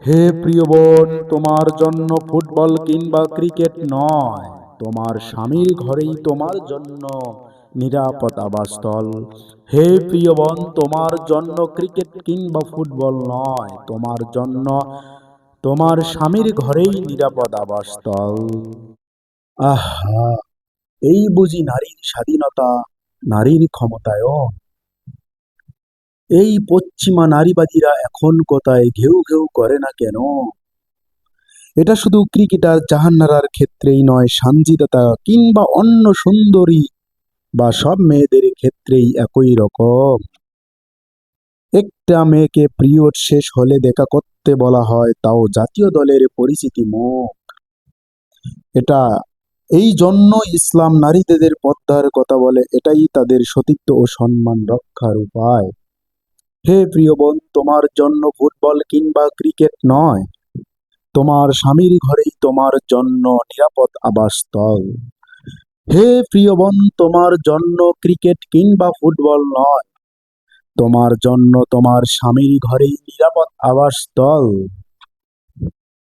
হে প্রিয় বোন, তোমার জন্য ফুটবল কিংবা ক্রিকেট নয়, তোমার স্বামীর ঘরেই তোমার জন্য নিরাপদ আবাসস্থল। হে প্রিয় বোন, তোমার জন্য ক্রিকেট কিংবা ফুটবল নয়, তোমার জন্য তোমার স্বামীর ঘরেই নিরাপদ আবাসস্থল। আহা, এই বুঝি নারীর স্বাধীনতা, নারীর ক্ষমতায়ন। এই পশ্চিমা নারীবাদীরা এখন কোথায় ঘেউ ঘেউ করে না কেন? এটা শুধু ক্রিকেটার জাহানারার ক্ষেত্রেই নয়, সানজিদা কিংবা অন্য সুন্দরী বা সব মেয়েদের ক্ষেত্রেই একই রকম। একটা মেয়েকে পিরিয়ড শেষ হলে দেখা করতে বলা হয়, তাও জাতীয় দলের পরিচিতি মুখ। এটা এই জন্য ইসলাম নারীদের পর্দার কথা বলে, এটাই তাদের সতীত্ব ও সম্মান রক্ষার উপায়। হে প্রিয় বোন, তোমার জন্য ফুটবল কিংবা ক্রিকেট নয়, তোমার স্বামীর ঘরেই তোমার জন্য নিরাপদ আবাসস্থল। হে প্রিয় বোন, তোমার জন্য ক্রিকেট কিংবা ফুটবল নয়, তোমার জন্য তোমার স্বামীর ঘরেই নিরাপদ আবাসস্থল।